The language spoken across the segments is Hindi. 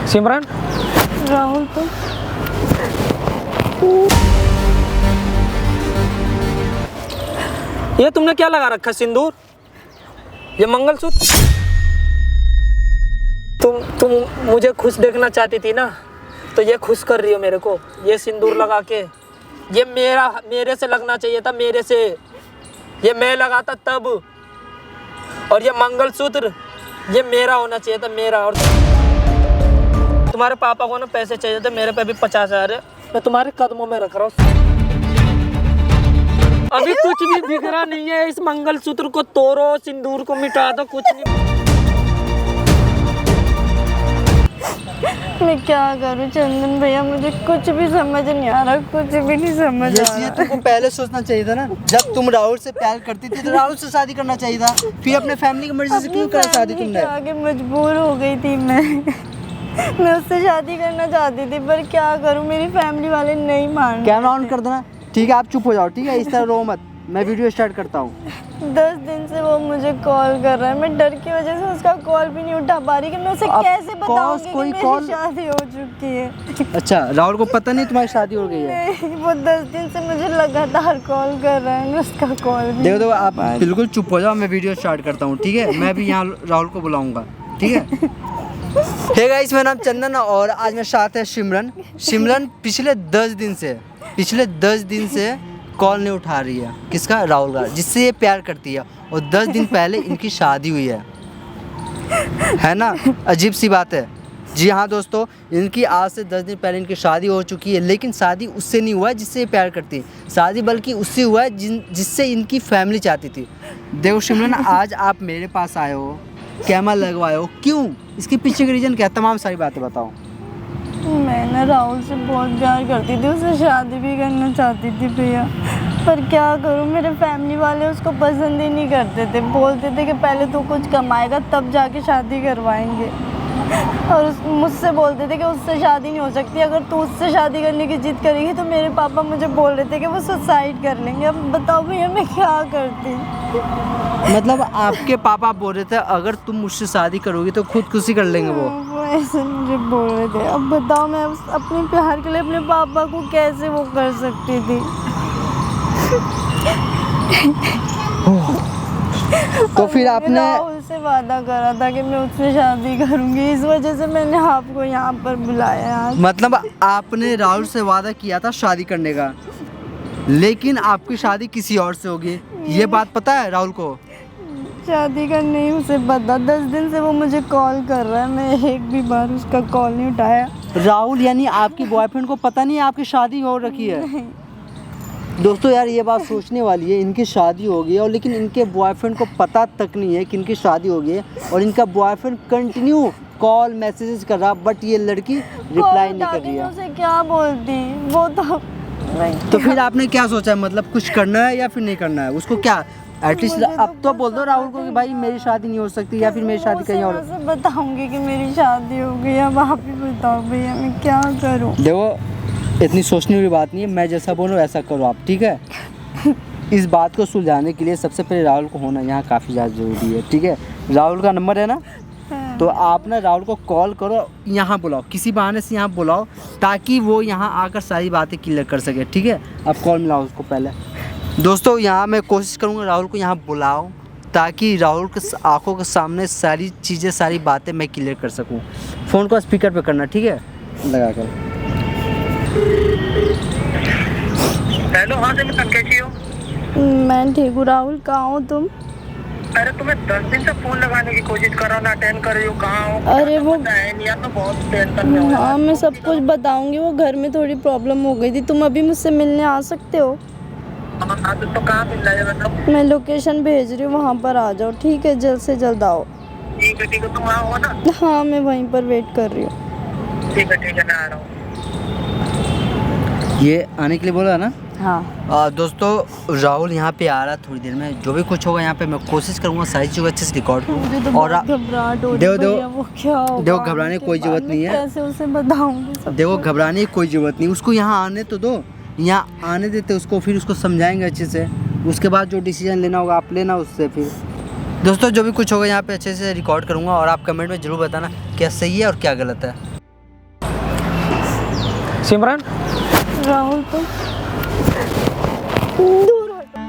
सिमरन, राहुल तो ये तुमने क्या लगा रखा सिंदूर, ये मंगलसूत्र? तुम मुझे खुश देखना चाहती थी ना, तो ये खुश कर रही हो मेरे को। ये सिंदूर लगा के, ये मेरे से लगना चाहिए था, मेरे से। ये मैं लगाता तब। और ये मंगलसूत्र ये मेरा होना चाहिए था, मेरा। और तुम्हारे पापा को ना पैसे चाहिए थे, मेरे पे भी 50,000 है, मैं तुम्हारे कदमों में रख रहा हूँ। अभी कुछ भी बिगड़ा नहीं है, इस मंगलसूत्र को तोड़ो, सिंदूर को मिटा दो, कुछ नहीं। मैं क्या करूं चंदन भैया, मुझे कुछ भी समझ नहीं आ रहा, कुछ भी नहीं समझ आ ये रहा। तुमको पहले सोचना चाहिए था ना, जब तुम राहुल से प्यार करती थी तो राहुल से शादी करना चाहिए था। फिर अपने फैमिली की मर्जी से क्यों करा शादी तुमने? आगे मजबूर हो गई थी मैं उससे शादी करना चाहती थी, पर क्या करूं, मेरी फैमिली वाले नहीं मान रहे। कैमरा ऑन कर देना। ठीक है, आप चुप हो जाओ, ठीक है? इस तरह रो मत, मैं वीडियो स्टार्ट करता हूँ। 10 दिन से वो मुझे कॉल कर रहा है, मैं डर की वजह से उसका कॉल भी नहीं उठा पा रही कि मैं उसे कैसे बताऊंगी कि मेरी शादी हो चुकी है। अच्छा, राहुल को पता नहीं तुम्हारी शादी हो गई है? नहीं, वो 10 दिन से मुझे लगातार कॉल कर रहा है, मैं उसका कॉल भी देखो आप बिल्कुल चुप हो जाओ, मैं वीडियो स्टार्ट करता हूँ, ठीक है? मैं भी यहाँ राहुल को बुलाऊंगा, ठीक है? हे गाइस, मेरा नाम चंदन और आज मेरे साथ है सिमरन। सिमरन पिछले 10 दिन से कॉल नहीं उठा रही है। किसका? राहुल का, जिससे ये प्यार करती है। और 10 दिन पहले इनकी शादी हुई है ना? अजीब सी बात है। जी हाँ दोस्तों, इनकी आज से 10 दिन पहले इनकी शादी हो चुकी है, लेकिन शादी उससे नहीं हुआ है जिससे ये प्यार करती है। शादी बल्कि उससे हुआ है जिससे इनकी फैमिली चाहती थी। देखो सिमरन, आज आप मेरे पास आए हो, कैमरा लगवाए हो, क्यों? इसके पीछे का रीज़न क्या है? तमाम सारी बातें बताओ। मैं ना राहुल से बहुत प्यार करती थी, उससे शादी भी करना चाहती थी भैया, पर क्या करूं, मेरे फैमिली वाले उसको पसंद ही नहीं करते थे। बोलते थे कि पहले तू कुछ कमाएगा तब जाके शादी करवाएंगे, और मुझसे बोलते थे कि उससे शादी नहीं हो सकती, अगर तू उससे शादी करने की जिद करेगी तो मेरे पापा मुझे बोल रहे थे कि वो सुसाइड कर लेंगे। अब बताओ भैया मैं क्या करती। मतलब आपके पापा बोल रहे थे अगर तुम मुझसे शादी करोगी तो खुदकुशी कर लेंगे वो ऐसे मुझे बोल रहे थे। अब बताओ मैं अपने प्यार के लिए अपने पापा को कैसे वो कर सकती थी। तो फिर आपने राहुल से वादा करा था कि मैं उससे शादी करूंगी, इस वजह से मैंने आपको यहाँ पर बुलाया आज। मतलब आपने राहुल से वादा किया था शादी करने का, लेकिन आपकी शादी किसी और से होगी, ये बात पता है राहुल को? शादी का नहीं उसे पता। 10 दिन से वो मुझे कॉल कर रहा है, मैं एक भी बार उसका कॉल नहीं उठाया। राहुल यानी आपकी बॉयफ्रेंड को पता नहीं है आपकी शादी हो रखी है? नहीं। दोस्तों यार ये बात सोचने वाली है, इनकी शादी हो गई है और लेकिन इनके बॉयफ्रेंड को पता तक नहीं है कि इनकी शादी हो गई है, और इनका बॉयफ्रेंड कंटिन्यू कॉल मैसेजेस कर रहा, बट ये लड़की रिप्लाई नहीं कर रही है। उसे क्या बोलती वो तो फिर आपने क्या सोचा है? मतलब कुछ करना है या फिर नहीं करना है? उसको क्या एटलीस्ट अब तो बोल दो राहुल को कि भाई मेरी शादी नहीं हो सकती या फिर मेरी शादी कहीं और। मैं बताऊंगी कि मेरी शादी हो गई, अब आप ही बताओ भैया मैं क्या करूं। देखो इतनी सोचने वाली बात नहीं है, मैं जैसा बोलूँ वैसा करो आप, ठीक है? इस बात को सुलझाने के लिए सबसे पहले राहुल को होना यहाँ काफ़ी ज़्यादा ज़रूरी है, ठीक है? राहुल का नंबर है ना? तो आप ना राहुल को कॉल करो, यहाँ बुलाओ, किसी बहाने से यहाँ बुलाओ ताकि वो यहाँ आकर सारी बातें क्लियर कर सके, ठीक है? आप कॉल मिलाओ उसको पहले। दोस्तों यहाँ मैं कोशिश करूँगा राहुल को यहाँ बुलाओ ताकि राहुल के आंखों के सामने सारी चीज़ें सारी बातें मैं क्लियर कर सकूँ। फ़ोन को स्पीकर पे करना, ठीक है? लगा कर। हेलो, हाँ सिमरन, कैसी हो? मैं ठीक हूँ। राहुल कहाँ हो तुम? अरे तुम्हें 10 दिन से फोन लगाने की कोशिश कर रहा हूँ, अटेंड कर रही हो, कहाँ हो? अरे वो यार तो बहुत टेंशन में हूँ। हाँ मैं सब कुछ बताऊंगी, वो घर में थोड़ी प्रॉब्लम हो गई थी। तुम अभी मुझसे मिलने आ सकते हो? हाँ तो कहाँ मिल रहा है मतलब? मैं लोकेशन भेज रही हूँ, वहाँ पर आ जाओ, ठीक है? जल्द से जल्द आओ। ठीक है, तुम वहाँ हो ना? हाँ मैं वहीं पर वेट कर रही हूँ। ठीक है, मैं आ रहा हूँ। ये आने के लिए बोला ना? हाँ। दोस्तों राहुल यहाँ पे आ रहा थोड़ी देर में, जो भी कुछ होगा यहाँ पे मैं कोशिश करूँगा सारी चीज़ अच्छे से रिकॉर्ड करूँ। और घबराहट हो रही है भैया, वो क्या होगा? देखो घबराने की कोई ज़रूरत नहीं है। कैसे उसे बताऊंगी? देखो घबराने की कोई ज़रूरत नहीं, उसको यहाँ आने तो दो, यहाँ आने देते उसको, फिर उसको समझाएंगे अच्छे से, उसके बाद जो डिसीजन लेना होगा आप लेना उससे। फिर दोस्तों जो भी कुछ होगा यहाँ पे अच्छे से रिकॉर्ड करूँगा और आप कमेंट में ज़रूर बताना क्या सही है और क्या गलत है। सिमरन राहुल तुम दूर हटो।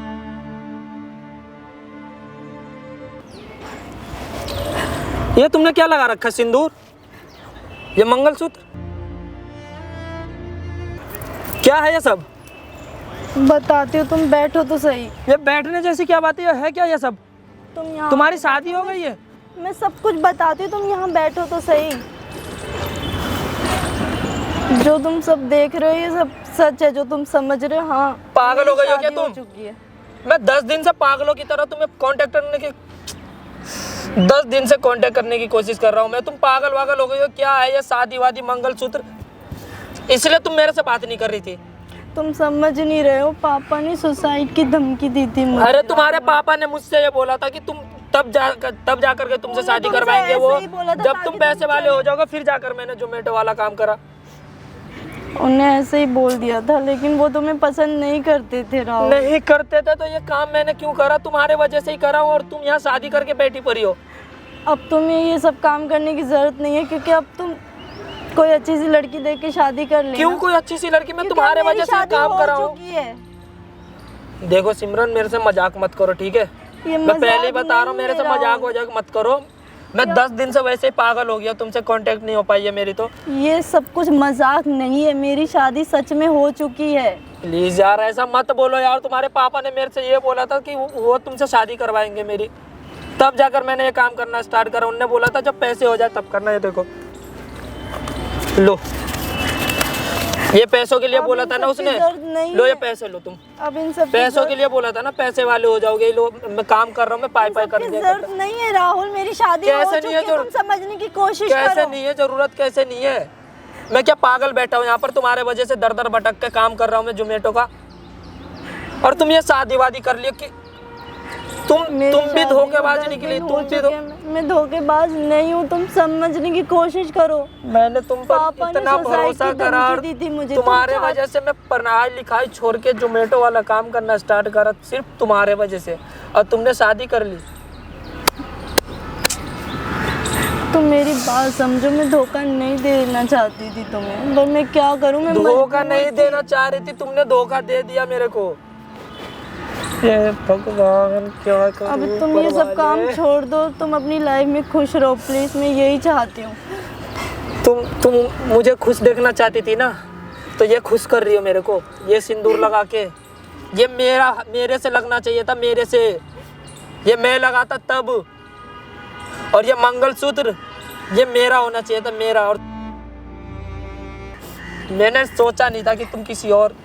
ये तुमने क्या लगा रखा है? सिंदूर, ये मंगलसूत्र, क्या है ये सब? बताती हूँ, तुम बैठो तो सही। ये बैठने जैसी क्या बात है क्या ये सब? तुम यहाँ तुम्हारी शादी हो गई है? मैं सब कुछ बताती हूँ, तुम यहाँ बैठो तो सही। जो तुम सब देख रहे हो ये सब सच है, जो तुम समझ रहे हो। हाँ, पागल हो गई हो क्या शादी तुम? चुकी है। मैं 10 दिन से पागलों की तरह तुम्हें कांटेक्ट करने की 10 दिन से कांटेक्ट करने की कोशिश कर रहा हूँ मैं। तुम पागल वागल हो गई हो क्या? है ये शादी वादी मंगलसूत्र, इसलिए तुम मेरे से बात नहीं कर रही थी? तुम समझ नहीं रहे हो, पापा ने सुसाइड की धमकी दी थी मुझे। अरे तुम्हारे पापा ने मुझसे ये बोला था कि तुम तब जाकर के तुमसे शादी तुमसे करवाएंगे ऐसे वो ही बोला था जब ताकि तुम तुम पैसे वाले चले। हो जाओगे। फिर जाकर मैंने जोमेटो वाला काम करा। उन्हें ऐसे ही बोल दिया था, लेकिन वो तुम्हें पसंद नहीं करते थे राहुल। नहीं करते थे तो ये काम मैंने क्यों करा? तुम्हारे वजह से ही करा हूं, और तुम यहाँ शादी करके बैठी पड़ी हो। अब तुम्हें ये सब काम करने की जरूरत नहीं है, क्योंकि अब तुम कोई अच्छी सी लड़की देख के शादी कर लेना। क्यों कोई अच्छी सी लड़की? मैं क्योंकि तुम्हारे अब मेरी वजह से शादी काम हो कर रहा हूँ। चुकी है। देखो सिमरन, मेरे से मजाक मत करो, ठीक है? ये मैं पहले ही मजाक बता रहा हूँ, नहीं मेरे से है मजाक राहुल। वजाक मत करो। मैं 10 दिन से वैसे ही पागल हो गया, तुमसे कांटेक्ट नहीं हो पाई है मेरी तो। ये सब कुछ मजाक नहीं है, मेरी शादी सच में हो चुकी है। प्लीज यार ऐसा मत बोलो यार। तुम्हारे पापा ने मेरे से ये बोला था कि वो तुमसे शादी करवाएंगे मेरी, तब जाकर मैंने ये काम करना स्टार्ट करा। उनने बोला था जब पैसे हो जाए तब करना। ये देखो लो, ये पैसों के लिए अब बोला इन था ना सब उसने। की जरूरत नहीं लो ये है। पैसे लो तुम। अब इन सब पैसों के लिए बोला था ना, पैसे वाले हो जाओगे। लो मैं काम कर रहा हूँ, मैं पाई पाई कर दिया जरूरत नहीं है राहुल, मेरी शादी हो कैसे चुकी नहीं है है, तुम जरूरत? समझने की कोशिश कैसे करो। नहीं है जरूरत? कैसे नहीं है? मैं क्या पागल बैठा हूँ यहाँ पर? तुम्हारे वजह से दर दर भटक के काम कर रहा हूँ मैं जोमेटो का, और तुम ये शादी वादी कर लियो कि तुम भी धोखेबाज निकली। तुम भी मैं धोखेबाज नहीं हूँ, तुम समझने की कोशिश करो। मैंने तुम पर पापा ने इतना सुसाइड भरोसा की करा, और धमकी दी थी मुझे। तुम्हारे तुम वजह से मैं पढ़ाई लिखाई छोड़ के जोमेटो वाला काम करना स्टार्ट करा, सिर्फ तुम्हारे वजह से, और तुमने शादी कर ली। तुम मेरी बात समझो, मैं धोखा नहीं देना चाहती थी तुम्हें, पर मैं क्या करूँ? मैं धोखा मजबूर नहीं थी। देना चाह रही थी, तुमने धोखा दे दिया मेरे को। ये भगवान क्या करूं? अब तुम ये सब काम परवाले। छोड़ दो, तुम अपनी लाइफ में खुश रहो प्लीज, मैं यही चाहती हूँ। तुम मुझे खुश देखना चाहती थी ना, तो ये खुश कर रही हो मेरे को। ये सिंदूर लगा के, ये मेरे से लगना चाहिए था, मेरे से। ये मैं लगाता तब, और ये मंगलसूत्र ये मेरा होना चाहिए था, मेरा। और मैंने सोचा नहीं था कि तुम किसी और।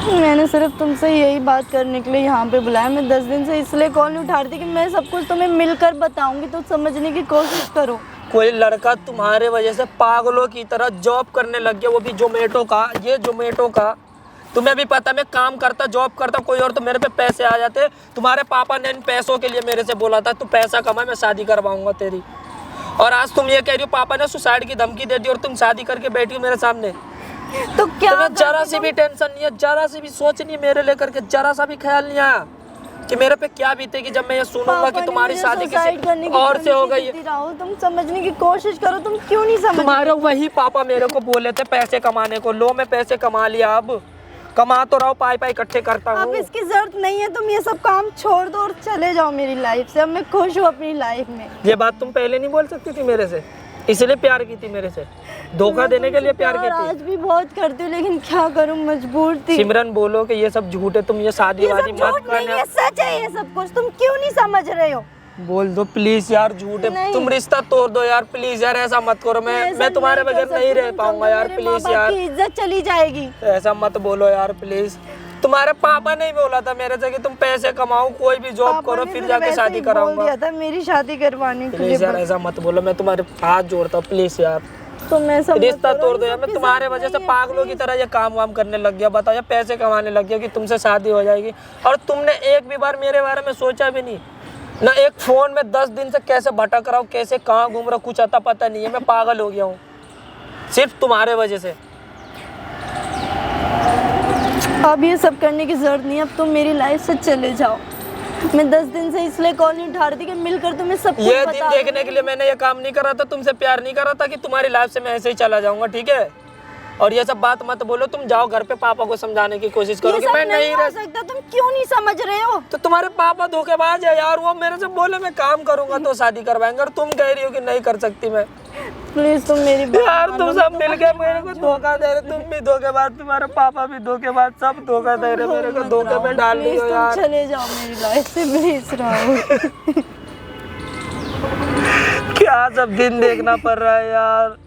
मैंने सिर्फ तुमसे यही बात करने के लिए यहाँ पे बुलाया। मैं 10 दिन से इसलिए कॉल नहीं उठा रही थी कि मैं सब कुछ तुम्हें मिलकर बताऊंगी, तो समझने की कोशिश करो। कोई लड़का तुम्हारे वजह से पागलों की तरह जॉब करने लग गया, वो भी जोमेटो का। ये जोमेटो का तुम्हें भी पता, मैं काम करता, जॉब करता, कोई और तो मेरे पे पैसे आ जाते। तुम्हारे पापा ने इन पैसों के लिए मेरे से बोला था तू पैसा कमा, मैं शादी करवाऊंगा तेरी। और आज तुम ये कह रही हो पापा ने सुसाइड की धमकी दे दी, और तुम शादी करके बैठी हो मेरे सामने। तो क्या तुम्हें जरा करती सी भी टेंशन नहीं है, जरा सी भी सोच नहीं मेरे लेकर के, जरा सा भी ख्याल नहीं आया कि मेरे पे क्या बीतेगी जब मैं ये सुनूंगा पापा कि ने तुम्हारी मुझे शादी सुसाइड करने किसी की और से हो धमकी गई है। दी थी। राहुल तुम समझने की कोशिश करो, तुम क्यों नहीं समझ? तुम्हारे वही पापा मेरे को बोले थे पैसे कमाने को। लो मैं पैसे कमा लिया, अब कमा तो रहा हूँ, पाई पाई इकट्ठे करता अब हूँ। इसकी जरूरत नहीं है, तुम ये सब काम छोड़ दो और चले जाओ मेरी लाइफ से। अब मैं खुश हूँ अपनी लाइफ में। ये बात तुम पहले नहीं बोल सकती थी मेरे से? इसलिए प्यार की थी मेरे से, धोखा मैं देने के लिए तुमसे प्यार की आज थी। भी बहुत करती हूँ, लेकिन क्या करूँ, मजबूर थी। सिमरन बोलो कि ये सब झूठ है, तुम ये शादी ये वादी सब मत झूठ नहीं करना। है, सच है ये सब कुछ। तुम क्यों नहीं समझ रहे हो? बोल दो प्लीज यार, झूठ है। नहीं। तुम रिश्ता तोड़ दो यार प्लीज यार, ऐसा मत करो। ऐसा मैं तुम्हारे नहीं कर बगैर नहीं सकती, रह तुम पाऊंगा समझो, यार, मेरे प्लीज माँ बाप यार। की इज्जत चली जाएगी। ऐसा मत बोलो यार प्लीज। तुम्हारे पापा ने बोला था मेरे से कि तुम पैसे कमाओ, कोई भी जॉब पापा करो, ने फिर सिर्फ जाके ऐसे शादी ही बोल कराऊंगा। दिया था मेरी शादी करवाने के लिए। प्लीज यार बस। ऐसा मत बोलो, मैं तुम्हारे हाथ जोड़ता हूँ प्लीज यार। तो मैं समझ रिश्ता करो, तोड़ दो ये यार। सब मैं की तुम्हारे जरूरत वजह से नहीं है, पागलों की तरह ये काम वाम करने लग गया। बताओ, ये पैसे कमाने लग गया कि तुमसे शादी हो जाएगी, और तुमने एक भी बार मेरे बारे में सोचा भी नहीं ना। एक फोन में 10 दिन से कैसे भटक रहा हूँ, कैसे कहाँ घूम रहा हूँ, कुछ अता पता नहीं है। मैं पागल हो गया हूँ सिर्फ तुम्हारे वजह से। अब ये सब करने की जरूरत नहीं है, अब तुम मेरी लाइफ से चले जाओ। मैं 10 दिन से इसलिए कॉल नहीं उठा रही थी कि मिलकर तुम्हें सब कुछ ये बता दिन दूं। देखने के लिए मैंने ये काम नहीं करा था, तुमसे प्यार नहीं करा था कि तुम्हारी लाइफ से मैं ऐसे ही चला जाऊंगा, ठीक है। और ये सब बात मत बोलो, तुम जाओ घर पे पापा को समझाने की कोशिश करो ये कि सब मैं नहीं हो रह सकता, तुम क्यों नहीं समझ रहे हो? तो तुम्हारे पापा धोखेबाज है यार, वो मेरे से बोले मैं काम करूंगा तो शादी करवाएंगे, और तुम कह रही हो कि नहीं कर सकती मैं। प्लीज तुम मेरी बात यार मानो, तुम सब मिल के मेरे को धोखा दे रहे, तुम भी धोखेबाज, तुम्हारे पापा भी धोखेबाज, सब धोखा दे रहे, मेरे को धोखे में डाल प्लीज रही हो तुम यार। चले जाओ मेरी लाइफ से, प्लीज राहुल। क्या सब दिन देखना पड़ रहा है यार,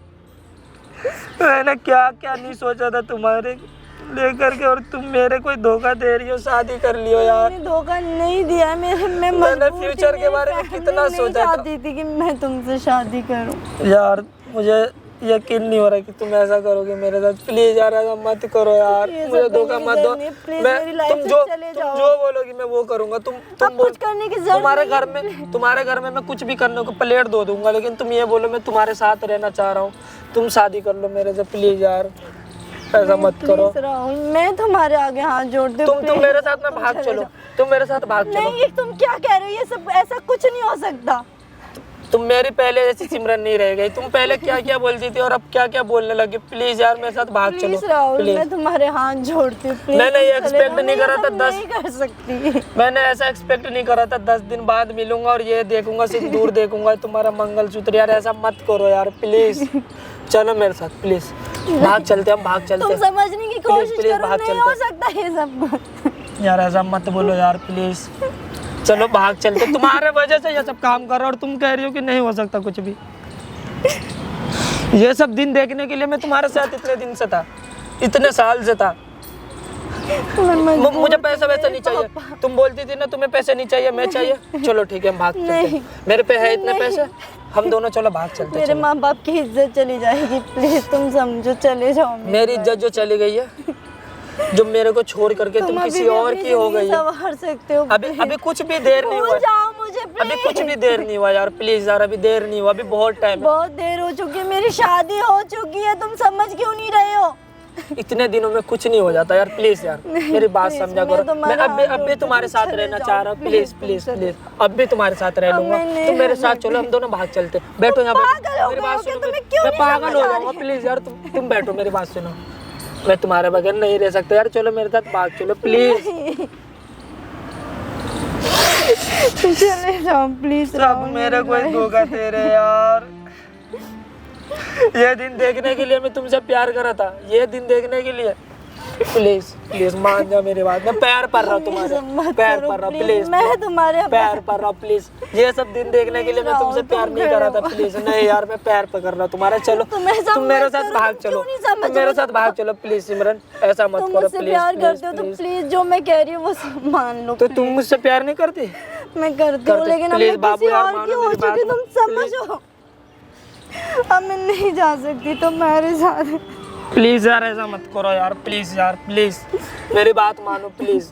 मैंने क्या क्या नहीं सोचा था तुम्हारे लेकर के, और तुम मेरे कोई धोखा दे रही हो, शादी कर लियो यार। मैंने धोखा नहीं दिया, मैं मैंने मजबूर थी, फ्यूचर के मेरी बारे में family कितना नहीं सोचा था। चाहती थी कि मैं तुमसे शादी करूं। यार मुझे यकीन नहीं हो रहा कि तुम ऐसा करोगे मेरे साथ, प्लीज यार ऐसा मत करो यार, ये सब मुझे धोखा करने की मत दो। जरूरत नहीं, प्लीज मैं मेरी लाइफ तुम से जो चले तुम जाओ। जो बोलोगी मैं वो करूंगा, तुम अब बोल कुछ करने की जरूरत तुम्हारे घर में मैं कुछ भी करने को प्लेट धो दूंगा, लेकिन तुम ये बोलो मैं तुम्हारे साथ रहना चाह रहा हूँ, तुम शादी कर लो मेरे से, प्लीज यार ऐसा मत करो। प्लीज राहुल, मैं तुम्हारे आगे हाथ जोड़ती हूँ, तुम मेरे साथ में भाग चलो, तुम मेरे साथ भाग चलो। नहीं, ये तुम क्या कह रहे हो? ये सब ऐसा कुछ नहीं हो सकता। तुम मेरी पहले जैसी सिमरन नहीं रह गई, तुम पहले क्या क्या बोलती थी और अब क्या क्या बोलने लगी, प्लीज यार मेरे साथ भाग चलो प्लीज राहुल, प्लीज। मैं तुम्हारे हाथ जोड़ती हूँ, प्लीज मैंने तुम ये चले expect जाओ, नहीं करा मैं था, ये सब 10 नहीं कर सकती। मैंने ऐसा एक्सपेक्ट नहीं करा था, 10 दिन बाद मिलूंगा और ये देखूंगा, सिंदूर देखूंगा, तुम्हारा मंगलसूत्र, यार ऐसा मत करो यार प्लीज, चलो मेरे साथ प्लीज, भाग चलते हम, भाग चलते तुम समझने की कोशिश प्लीज करो, भाग नहीं हो सकता ये सब। यार ऐसा मत बोलो यार प्लीज, चलो भाग चलते, तुम्हारे वजह से ये सब काम कर रहा हूँ और तुम कह रही हो कि नहीं हो सकता कुछ भी। ये सब दिन देखने के लिए मैं तुम्हारे साथ इतने दिन से था, इतने साल से था। मुझे पैसा वैसा नहीं चाहिए, तुम बोलती थी ना तुम्हें पैसे नहीं चाहिए, मैं चाहिए, चलो ठीक है हम भाग चलते हैं। मेरे पे है इतने पैसे, हम दोनों चलो भाग चलते हैं। मेरे माँ बाप की इज्जत चली जाएगी, प्लीज तुम समझो, चले जाओ। मेरी इज्जत जो चली गई है, जो मेरे को छोड़ करके तुम किसी और की हो गई है, संवार सकते हो। अभी कुछ भी देर नहीं हुआ, जाओ मुझे अभी प्लीज। कुछ भी देर नहीं हुआ यार, प्लीज यार अभी देर नहीं हुआ, अभी बहुत टाइम है। बहुत देर हो चुकी है, मेरी शादी हो चुकी है, तुम समझ क्यों नहीं रहे हो? इतने दिनों में कुछ नहीं हो जाता यार, प्लीज यार मेरी बात प्लीज, समझा मैं करो। तुम्हारा मैं अब हाथ भी जोड़ती तुम्हारे हूँ, साथ चले रहना जाओ, चाह रहा हूँ, प्लीज प्लीज प्लीज, अब भी तुम्हारे साथ रह लूंगा, मैं नहीं तुम मेरे साथ रहना चलो, हम दोनों भाग चलते, बैठो यहाँ पागल बैठो, हो मेरी गए बात हो क्या? सुनो, तुम्हें क्यों मैं नहीं पागल समझ हो आ जाऊंगा, रही? प्लीज यार तुम बैठो, मेरी बात सुनो, मैं तुम्हारे बगैर नहीं रह सकता यार, चलो मेरे साथ भाग चलो प्लीज। चले जाओ प्लीज। सब मेरे को ही धोखा दे रहे यार, ये दिन देखने के लिए मैं तुमसे प्यार करा था, ये दिन देखने के लिए, प्लीज प्लीज मान जाओ मेरी बात, मैं पैर पड़ रहा हूँ तुम्हारे, पैर पड़ रहा हूँ प्लीज, मैं तुम्हारे पैर पड़ रहा हूँ प्लीज, ये सब दिन देखने के लिए मैं तुमसे प्यार नहीं करा था, प्लीज नहीं यार मैं पैर पकड़ रहा हूँ तुम्हारा, चलो तुम मेरे साथ भाग चलो, तुम मेरे साथ भाग चलो प्लीज सिमरन, ऐसा मत तुम करो मुझसे प्यार प्लीज करते हो तो प्लीज। प्लीज जो मैं कह रही हूँ वो सब मान लो। तो तुम मुझसे प्यार नहीं करती? मैं करती हूँ, लेकिन अब प्लीज मैं बाबू किसी यार और की मानो हो मेरी बात, चुकी, तुम समझो। अब मैं नहीं जा सकती तुम्हारे साथ। प्लीज यार ऐसा मत करो यार, प्लीज यार प्लीज मेरी बात मानो प्लीज,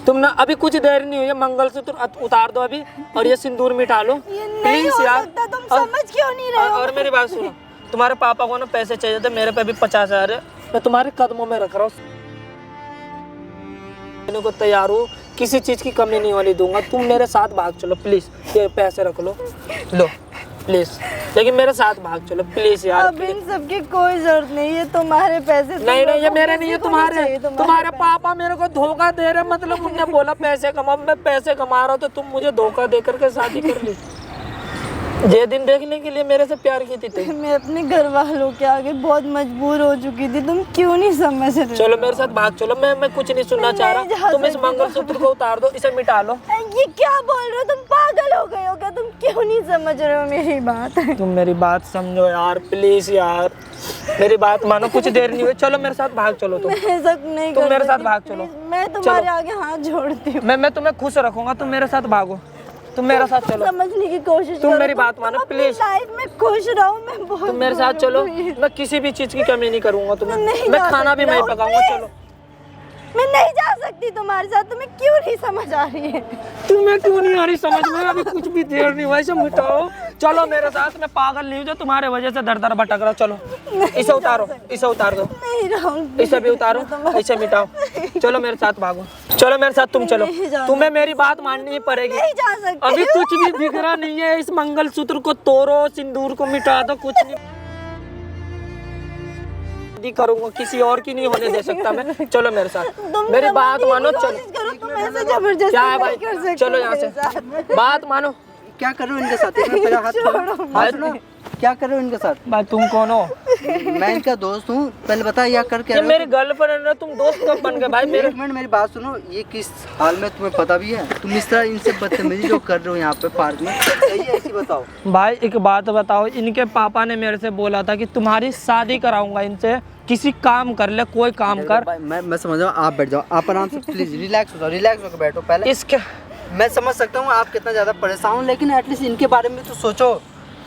तुम ना अभी कुछ देर नहीं हुई है, मंगलसूत्र उतार दो अभी और ये सिंदूर मिटा लो ये नहीं प्लीज हो यार। सकता, तुम समझ क्यों नहीं रहे हो? और मेरी बात सुनो, तुम्हारे पापा को ना पैसे चाहिए थे, मेरे पे भी 50,000 है, मैं तुम्हारे कदमों में रख रहा हूँ, देने को तैयार हूँ, किसी चीज की कमी नहीं होने दूंगा, तुम मेरे साथ भाग चलो प्लीज, ये पैसे रख लो प्लीज, लेकिन मेरे साथ भाग चलो प्लीज यार। अब इन सब की कोई जरूरत नहीं है, तुम्हारे पैसे नहीं नहीं ये मेरे नहीं है, तुम्हारे तुम्हारे पापा मेरे को धोखा दे रहे, मतलब उनने बोला पैसे कमाओ, मैं पैसे कमा रहा हूँ तो तुम मुझे धोखा दे करके शादी कर ली, ये दिन देखने के लिए मेरे से प्यार की थी तुम। मैं अपने घर वालों के आगे बहुत मजबूर हो चुकी थी, तुम क्यों नहीं समझ रहे? चलो मेरे साथ भाग चलो, मैं कुछ नहीं सुनना चाह नहीं जा रहा, तुम इस सकती। मंगलसूत्र को उतार दो, इसे मिटा लो। ये क्या बोल रहे हो? तुम पागल हो गए हो क्या? तुम क्यों नहीं समझ रहे हो मेरी बात? तुम मेरी बात समझो यार प्लीज यार, मेरी बात मानो, कुछ देर नहीं हुई, चलो मेरे साथ भाग चलो तुम, मैं ऐसा नहीं तुम कर मेरे साथ सकती, भाग चलो। please, मैं तुम्हारे आगे हाथ जोड़ती हूँ। मैं तुम्हें खुश रखूंगा, तुम मेरे साथ भागो, तुम मेरे साथ चलो, समझने की कोशिश तुम करो, मेरी बात मानो, अपनी please। लाइफ में खुश रहो, मैं बहुत तुम मेरे साथ चलो, मैं किसी भी चीज की कमी नहीं करूंगा तुम्हें, नहीं मैं जा खाना भी सकती, मैं राहुल, पकाऊंगा, please। चलो मैं नहीं जा सकती तुम्हारे साथ, तुम्हें क्यों नहीं समझ आ रही है? तुम्हें क्यों नहीं आ रही समझ में? अभी कुछ भी देर नहीं हुआ, इसे मिटाओ। चलो मेरे साथ, मैं पागल नहीं हूँ जो तुम्हारे वजह से दर दर भटक रहा हूँ। चलो इसे उतारो, इसे उतार दो, नहीं राहुल, इसे भी उतारो, इसे मिटाओ। चलो मेरे साथ भागो, चलो मेरे साथ तुम चलो। तुम्हें मेरी बात माननी ही पड़ेगी। नहीं जा सकती। अभी कुछ भी बिगड़ा नहीं है, इस मंगलसूत्र को तोड़ो, सिंदूर को मिटा दो, कुछ नहीं करूंगा, किसी और की नहीं होने दे सकता मैं। चलो मेरे साथ, मेरी बात मानो। चलो तुम ऐसे जबरदस्ती क्या है नहीं भाई, कर सकते चलो यहाँ मेरे से, साथ। बात मानो। क्या कर रहे हो इनके साथ? मेरा हाथ छोड़ो। क्या कर रहे हो इनके साथ? भाई तुम कौन हो? मैं इनका दोस्त हूँ। पहले बता यह कर क्या ये रहे हो? मेरी गर्लफ्रेंड है, तुम दोस्त कब बन गए भाई मेरे? एक मिनट मेरी बात सुनो, ये किस हाल में तुम्हें पता भी है? तुम इस तरह इनसे बदतमीजी जो कर रहे हो यहाँ पे पार्क में, सही है? ऐसी बताओ भाई एक बात बताओ, इनके पापा ने मेरे से बोला था कि तुम्हारी शादी कराऊंगा इनसे, किसी काम कर ले, कोई काम कर। भाई मैं समझ रहा हूँ, आप बैठ जाओ, आप आराम से प्लीज रिलैक्स हो जाओ, रिलैक्स होकर बैठो। पहले इसके मैं समझ सकता हूँ आप कितना ज़्यादा परेशान हो, लेकिन एटलीस्ट इनके बारे में तो सोचो।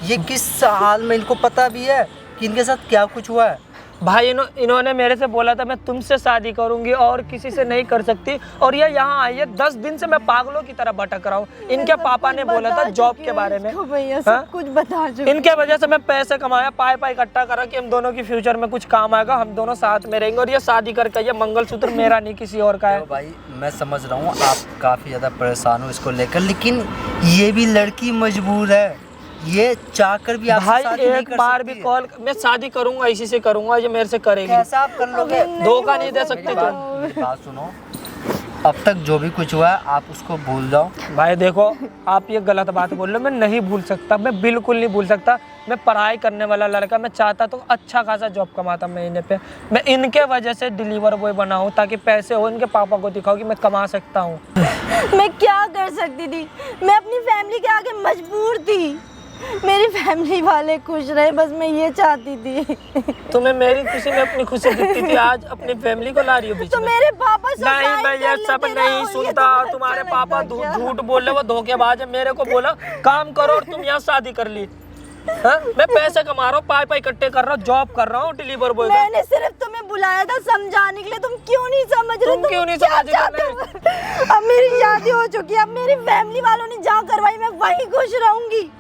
ये किस हाल में, इनको पता भी है कि इनके साथ क्या कुछ हुआ है? भाई इन्होंने मेरे से बोला था मैं तुमसे शादी करूंगी और किसी से नहीं कर सकती, और ये यहाँ आई है। 10 दिन से मैं पागलों की तरह भटक रहा हूँ। इनके पापा ने बोला था जॉब के बारे में, भैया हाँ? सब कुछ बता चुके। इनके वजह से मैं पैसे कमाया, पाई इकट्ठा करा कि हम दोनों की फ्यूचर में कुछ काम आएगा, हम दोनों साथ में रहेंगे। और ये शादी करके, ये मंगलसूत्र मेरा नहीं किसी और का है। तो भाई मैं समझ रहा हूँ आप काफ़ी ज़्यादा परेशान हो इसको लेकर, लेकिन ये भी लड़की मजबूर है, ये चाहकर भी आपसे भाई शादी नहीं एक कर बार भी सकती है। कॉल, मैं शादी करूंगा इसी से करूंगा, ये मेरे से करेगी। कैसा आप कर लोगे? धोखा नहीं दे सकती तुम। मेरी बात सुनो, अब तक जो भी कुछ हुआ है आप उसको भूल जाओ। भाई देखो, आप ये गलत बात बोल रहे हो। मैं नहीं भूल सकता, मैं बिल्कुल नहीं भूल सकता। मैं पढ़ाई करने वाला लड़का, मैं चाहता तो अच्छा खासा जॉब कमाता महीने पे। मैं इनके वजह से डिलीवर बॉय बना हूँ ताकि पैसे हो, इनके पापा को दिखाओ कि मैं कमा सकता हूँ। मैं क्या कर सकती थी? मैं अपनी फैमिली के आगे मजबूर थी। मेरी फैमिली वाले खुश रहे, बस मैं ये चाहती थी। तुम्हें मेरी खुशी में अपनी खुशी दिखती थी, आज अपनी फैमिली को ला रही हो बीच तो में। मेरे पापा नहीं, मैं ये सब नहीं सुनता। तुम्हारे पापा झूठ बोल रहे, वो धोखेबाज है। मेरे को बोला काम करो और तुम यहाँ शादी कर ली। हाँ? मैं पैसे कमा रहा हूँ, पाई इकट्ठे कर रहा हूँ, जॉब कर रहा हूँ, डिलीवर बॉय। मैंने सिर्फ तुम्हें बुलाया था समझाने के लिए, तुम क्यों नहीं समझ रहे? तुम क्यों नहीं क्या समझ रहे? चाहते हो? अब मेरी शादी हो चुकी है, अब मेरी फैमिली वालों ने जहाँ करवाई मैं वहीं खुश रहूंगी।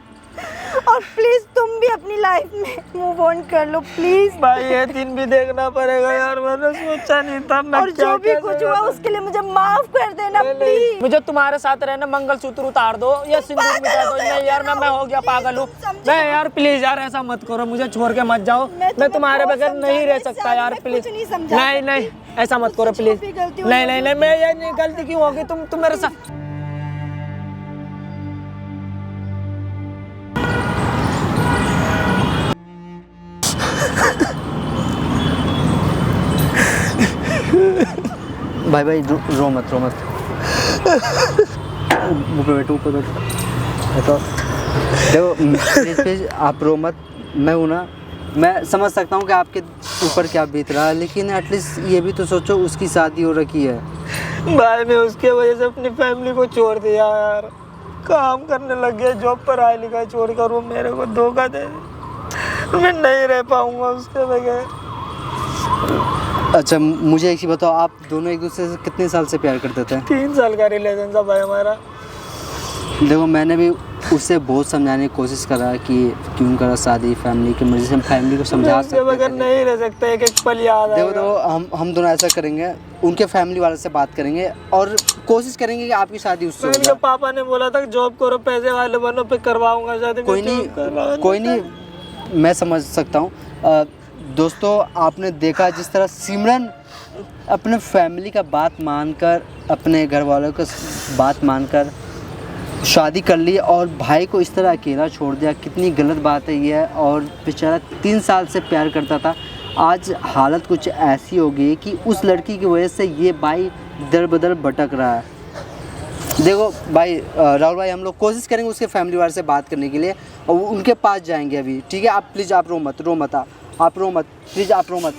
और प्लीज तुम भी अपनी लाइफ में मूव ऑन कर लो प्लीज। भाई ये दिन भी देखना पड़ेगा यार, मैंने सोचा नहीं था। मैं और जो भी कुछ हुआ उसके लिए मुझे माफ कर देना प्लीज। मुझे तुम्हारे साथ रहना, मंगलसूत्र उतार दो या सिंदूर मिटा दो। नहीं यार, मैं हो गया पागल हूँ। नहीं यार प्लीज यार, ऐसा मत करो, मुझे छोड़ के मत जाओ। मैं तुम्हारे बगैर नहीं रह सकता यार, प्लीज। नहीं ऐसा मत करो प्लीज। नहीं मैं ये नहीं, गलती क्यों होगी? तुम मेरे साथ। भाई रो मत ऊपर बैठो देखो प्लीज आप रो मत। मैं हूँ ना, मैं समझ सकता हूँ कि आपके ऊपर क्या बीत रहा है, लेकिन एटलीस्ट ये भी तो सोचो उसकी शादी हो रखी है। भाई मैं उसके वजह से अपनी फैमिली को छोड़ दिया यार, काम करने लग गया, जॉब पर पढ़ाई लिखाई छोड़ कर वो मेरे को धोखा दे। मैं नहीं रह पाऊंगा उसके बगैर। अच्छा मुझे एक चीज़ बताओ, आप दोनों एक दूसरे से कितने साल से प्यार करते थे? 3 साल का रिलेशन था भाई हमारा। देखो मैंने भी उससे बहुत समझाने की कोशिश करा कि क्यों करा शादी, फैमिली की मर्जी से। हम फैमिली को समझा सकते उसके बगैर नहीं रह सकते, एक पल याद आएगा। देखो हम दोनों ऐसा करेंगे, उनके फैमिली वाले से बात करेंगे और कोशिश करेंगे कि आपकी शादी उससे हो उनके जाए। पापा ने बोला था जॉब करो, पैसे वाले बनो, फिर करवाऊंगा शादी। कोई नहीं मैं समझ सकता हूँ। दोस्तों आपने देखा जिस तरह सिमरन अपने फैमिली का बात मानकर, अपने घर वालों का बात मानकर शादी कर ली और भाई को इस तरह अकेला छोड़ दिया। कितनी गलत बात है ये। और बेचारा 3 साल से प्यार करता था, आज हालत कुछ ऐसी हो गई कि उस लड़की की वजह से ये भाई दर बदर भटक रहा है। देखो भाई राहुल भाई, हम लोग कोशिश करेंगे उसके फैमिली वाले से बात करने के लिए और उनके पास जाएंगे अभी, ठीक है? आप प्लीज़ आप रो मत आप रो मत प्लीज़ आप रो मत।